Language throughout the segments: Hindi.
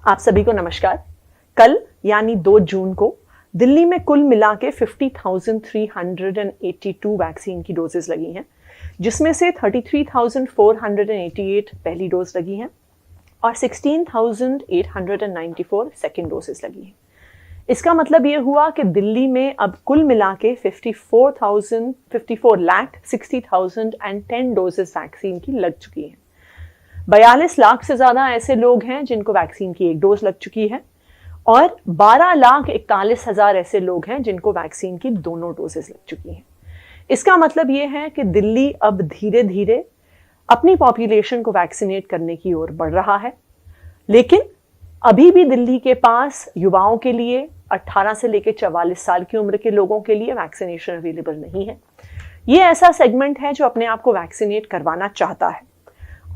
आप सभी को नमस्कार। कल यानी 2 जून को दिल्ली में कुल मिला के 50,382 वैक्सीन की डोजेस लगी हैं, जिसमें से 33,488 पहली डोज लगी हैं और 16,894 सेकेंड डोजेस लगी हैं। इसका मतलब ये हुआ कि दिल्ली में अब कुल मिला के 54,60,010 डोजेस वैक्सीन की लग चुकी हैं। 42 लाख से ज्यादा ऐसे लोग हैं जिनको वैक्सीन की एक डोज लग चुकी है और 12,41,000 ऐसे लोग हैं जिनको वैक्सीन की दोनों डोजेस लग चुकी हैं। इसका मतलब यह है कि दिल्ली अब धीरे धीरे अपनी पॉपुलेशन को वैक्सीनेट करने की ओर बढ़ रहा है, लेकिन अभी भी दिल्ली के पास युवाओं के लिए 18 से लेकर 44 साल की उम्र के लोगों के लिए वैक्सीनेशन अवेलेबल नहीं है। ये ऐसा सेगमेंट है जो अपने आप को वैक्सीनेट करवाना चाहता है।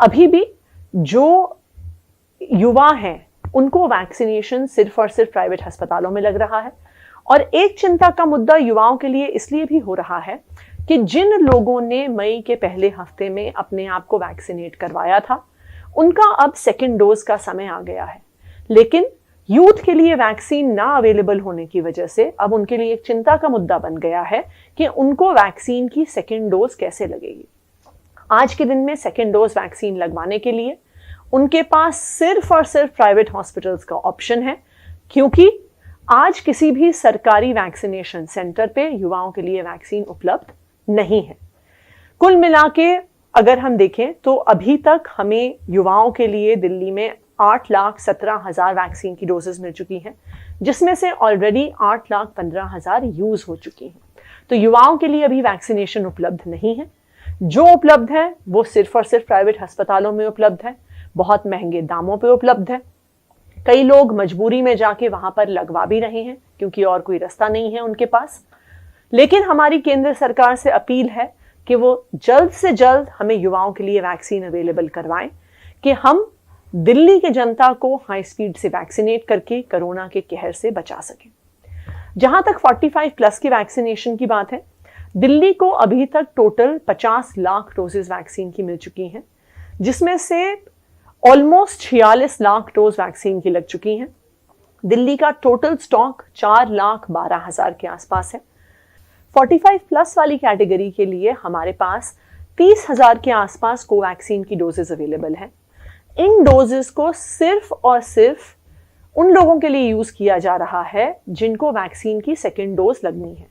अभी भी जो युवा हैं उनको वैक्सीनेशन सिर्फ और सिर्फ प्राइवेट अस्पतालों में लग रहा है और एक चिंता का मुद्दा युवाओं के लिए इसलिए भी हो रहा है कि जिन लोगों ने मई के पहले हफ्ते में अपने आप को वैक्सीनेट करवाया था उनका अब सेकेंड डोज का समय आ गया है, लेकिन यूथ के लिए वैक्सीन ना अवेलेबल होने की वजह से अब उनके लिए एक चिंता का मुद्दा बन गया है कि उनको वैक्सीन की सेकेंड डोज कैसे लगेगी। आज के दिन में सेकेंड डोज वैक्सीन लगवाने के लिए उनके पास सिर्फ और सिर्फ प्राइवेट हॉस्पिटल्स का ऑप्शन है, क्योंकि आज किसी भी सरकारी वैक्सीनेशन सेंटर पे युवाओं के लिए वैक्सीन उपलब्ध नहीं है। कुल मिला के अगर हम देखें तो अभी तक हमें युवाओं के लिए दिल्ली में 8,17,000 वैक्सीन की डोजेस मिल चुकी हैं, जिसमें से ऑलरेडी 8,15,000 यूज हो चुकी हैं। तो युवाओं के लिए अभी वैक्सीनेशन उपलब्ध नहीं है। जो उपलब्ध है वो सिर्फ और सिर्फ प्राइवेट अस्पतालों में उपलब्ध है, बहुत महंगे दामों पे उपलब्ध है। कई लोग मजबूरी में जाके वहां पर लगवा भी रहे हैं क्योंकि और कोई रास्ता नहीं है उनके पास। लेकिन हमारी केंद्र सरकार से अपील है कि वो जल्द से जल्द हमें युवाओं के लिए वैक्सीन अवेलेबल करवाएं कि हम दिल्ली के जनता को हाई स्पीड से वैक्सीनेट करके कोरोना के कहर से बचा सकें। जहां तक 45 प्लस की वैक्सीनेशन की बात है, दिल्ली को अभी तक टोटल 50 लाख डोजेस वैक्सीन की मिल चुकी हैं, जिसमें से ऑलमोस्ट 46 लाख डोज वैक्सीन की लग चुकी हैं। दिल्ली का टोटल स्टॉक 4,12,000 के आसपास है। 45 प्लस वाली कैटेगरी के लिए हमारे पास 30,000 के आसपास कोवैक्सीन की डोजेस अवेलेबल है। इन डोजेस को सिर्फ और सिर्फ उन लोगों के लिए यूज किया जा रहा है जिनको वैक्सीन की सेकेंड डोज लगनी है।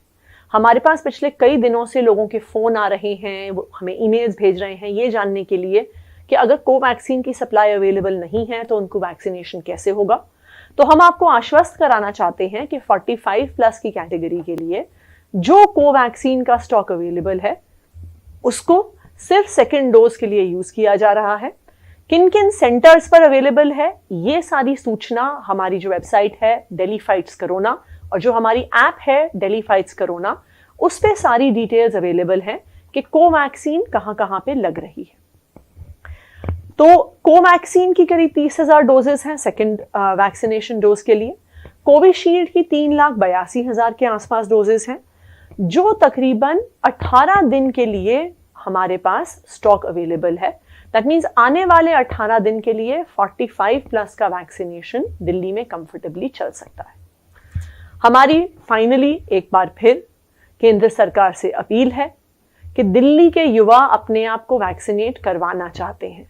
हमारे पास पिछले कई दिनों से लोगों के फोन आ रहे हैं, वो हमें ईमेल्स भेज रहे हैं ये जानने के लिए कि अगर कोवैक्सीन की सप्लाई अवेलेबल नहीं है तो उनको वैक्सीनेशन कैसे होगा। तो हम आपको आश्वस्त कराना चाहते हैं कि 45 प्लस की कैटेगरी के लिए जो कोवैक्सीन का स्टॉक अवेलेबल है उसको सिर्फ सेकेंड डोज के लिए यूज किया जा रहा है। किन किन सेंटर्स पर अवेलेबल है ये सारी सूचना हमारी जो वेबसाइट है दिल्ली फाइट्स कोरोना और जो हमारी ऐप है दिल्ली फाइट्स कोरोना, उस पे सारी डिटेल्स अवेलेबल हैं कि कोवैक्सीन कहां कहां पे लग रही है। तो कोवैक्सीन की करीब 30,000 डोजेस हैं सेकेंड वैक्सीनेशन डोज के लिए। कोविशील्ड की 3,82,000 के आसपास डोजेस हैं, जो तकरीबन 18 दिन के लिए हमारे पास स्टॉक अवेलेबल है। दैट मीन्स आने वाले 18 दिन के लिए 45 प्लस का वैक्सीनेशन दिल्ली में कंफर्टेबली चल सकता है। हमारी फाइनली एक बार फिर केंद्र सरकार से अपील है कि दिल्ली के युवा अपने आप को वैक्सीनेट करवाना चाहते हैं,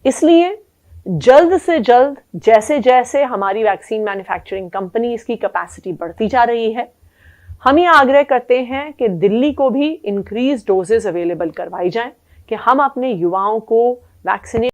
इसलिए जल्द से जल्द जैसे जैसे हमारी वैक्सीन मैन्युफैक्चरिंग कंपनी इसकी कैपेसिटी बढ़ती जा रही है, हम ये आग्रह करते हैं कि दिल्ली को भी इंक्रीज डोजेस अवेलेबल करवाई जाएं कि हम अपने युवाओं को वैक्सीनेट